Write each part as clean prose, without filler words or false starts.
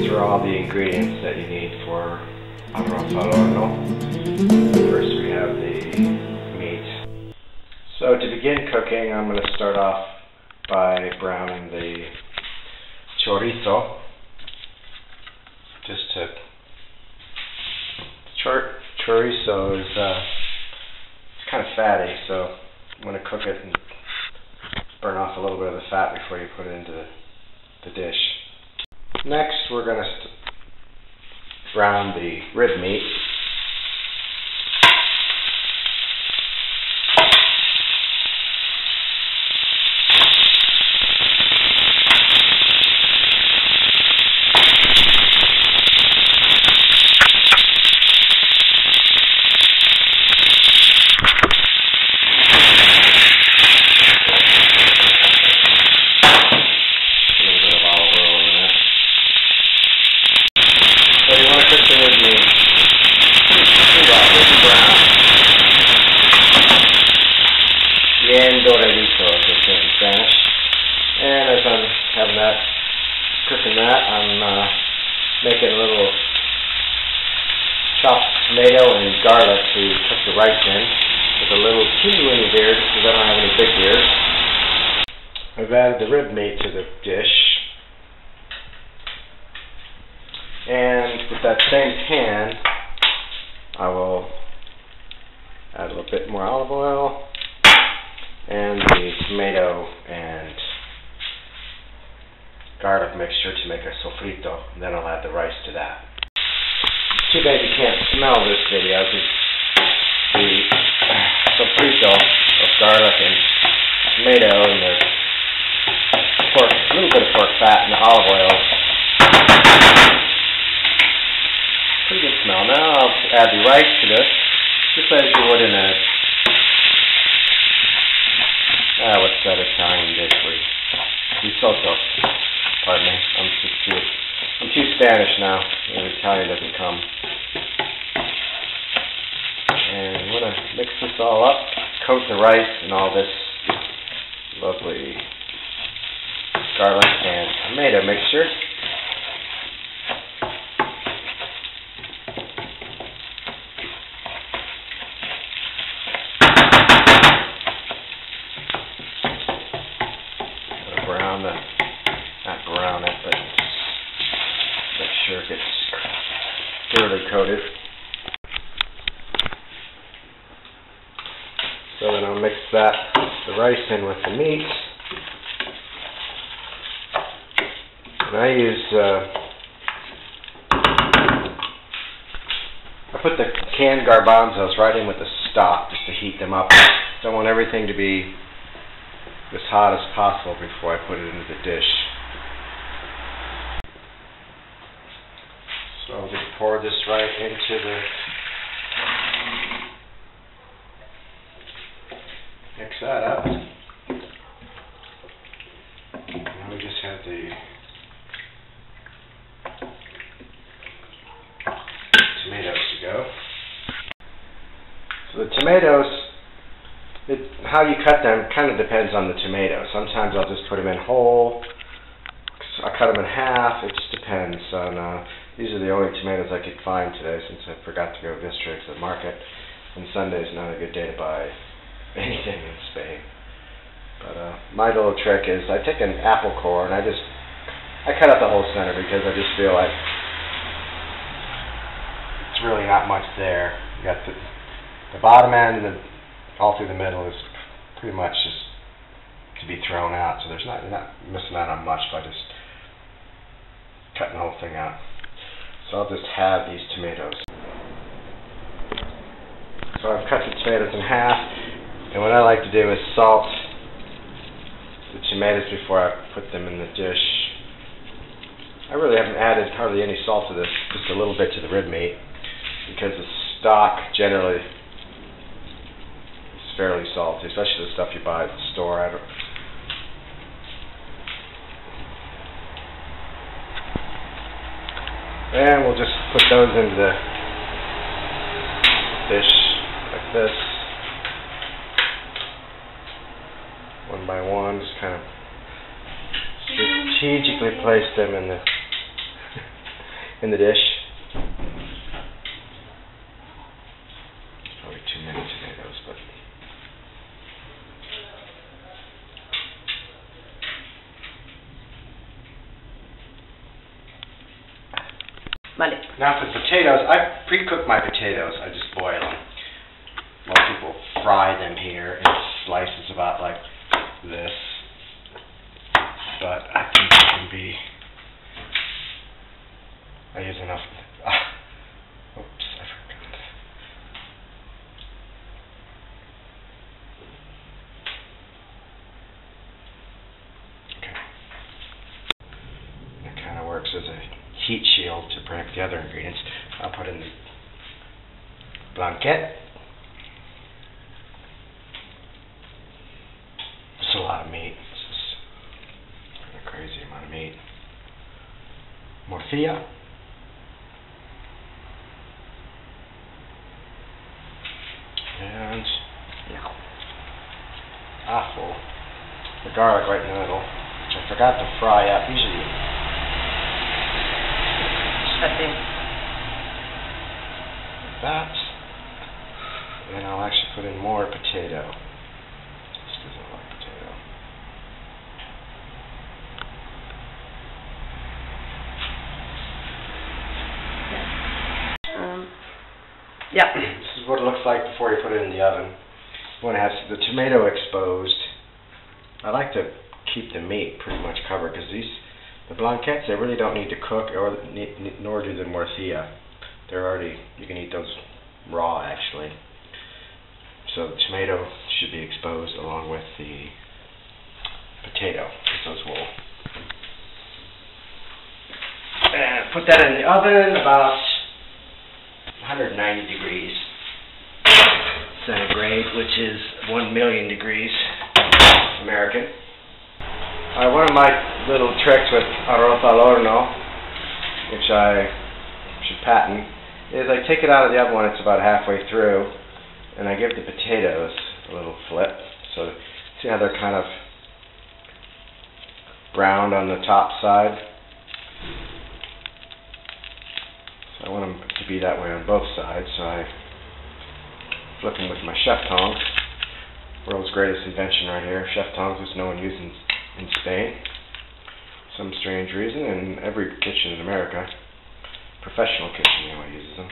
These are all the ingredients that you need for Arroz al Horno. First we have the meat. So to begin cooking, I'm going to start off by browning the chorizo. Chorizo is it's kind of fatty, so I'm going to cook it and burn off a little bit of the fat before you put it into the dish. Next, we're going to brown the rib meat. And as I'm cooking that, I'm making a little chopped tomato and garlic to cook the rice in with a little teeny-weeny beard because I don't have any big beard. I've added the rib meat to the dish, and with that same pan, I will add a little bit more olive oil and the tomato and garlic mixture to make a sofrito, and then I'll add the rice to that. Too bad you can't smell this video because the sofrito of garlic and tomato and the pork, a little bit of pork fat and the olive oil. Pretty good smell. Now I'll add the rice to this, just as you would in a what's that Italian dish for you? Risotto. Pardon me. I'm too Spanish now. Italian doesn't come. And I'm going to mix this all up, coat the rice and all this lovely garlic and tomato mixture. Not brown it, but make sure it gets thoroughly coated. So then I'll mix the rice in with the meat. And I put the canned garbanzos right in with the stock just to heat them up. Don't want everything to be as hot as possible before I put it into the dish. So I'll just pour this right into the mix that up. Now we just have the tomatoes to go. So the tomatoes, how you cut them kind of depends on the tomato. Sometimes I'll just put them in whole. I cut them in half. It just depends on. These are the only tomatoes I could find today since I forgot to go yesterday to the market. And Sunday is not a good day to buy anything in Spain. But my little trick is I take an apple core and I cut out the whole center because I just feel like it's really not much there. You got the bottom end and all through the middle is pretty much just to be thrown out, so you're not missing out on much by just cutting the whole thing out. So I'll just halve these tomatoes. So I've cut the tomatoes in half, and what I like to do is salt the tomatoes before I put them in the dish. I really haven't added hardly any salt to this, just a little bit to the rib meat, because the stock generally is fairly salty, especially the stuff you buy at the store. And we'll just put those into the dish like this, one by one, just kind of strategically place them in the in the dish. Probably too many tomatoes, but Vale. now for the potatoes, I pre-cook my potatoes. I just boil them. Most people fry them here in slices about like this, but I think it can be. I use enough. Oops, I forgot. Okay. It kind of works as a heat shield to protect the other ingredients. I'll put in the blanquette. It's a lot of meat. This is kind of crazy amount of meat. Morcilla. And ajo, the garlic right in the middle, which I forgot to fry up. Usually, like that. And I'll actually put in more potato. This doesn't like potato. Yeah. This is what it looks like before you put it in the oven. When it has the tomato exposed, I like to keep the meat pretty much covered because the blanquettes, they really don't need to cook, or nor do the morcilla. They're already, you can eat those raw actually. So the tomato should be exposed along with the potato, because those will. And put that in the oven about 190 degrees centigrade, which is 1,000,000 degrees American. One of my little tricks with Arroz al Horno, which I should patent, is I take it out of the oven when it's about halfway through, and I give the potatoes a little flip. So see how they're kind of browned on the top side? So I want them to be that way on both sides, so I flip them with my chef tongs. World's greatest invention right here, chef tongs, which no one uses in Spain. Some strange reason, and every kitchen in America, professional kitchen anyway, uses them.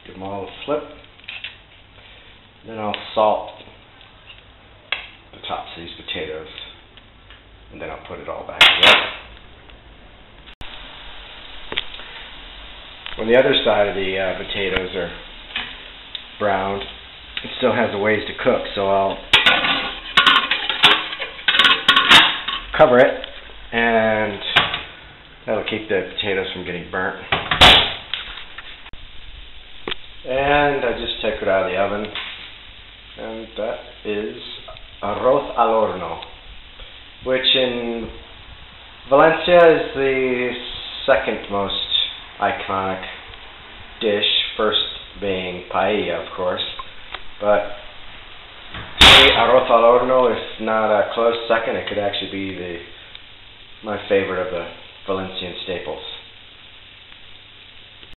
Give them all a flip. Then I'll salt the tops of these potatoes, and then I'll put it all back together. When the other side of the potatoes are browned, it still has a ways to cook, so I'll cover it, and that'll keep the potatoes from getting burnt. And I just take it out of the oven, and that is Arroz al Horno, which in Valencia is the second most iconic dish, first being paella, of course, but Arroz al Horno is not a close second. It could actually be my favorite of the Valencian staples.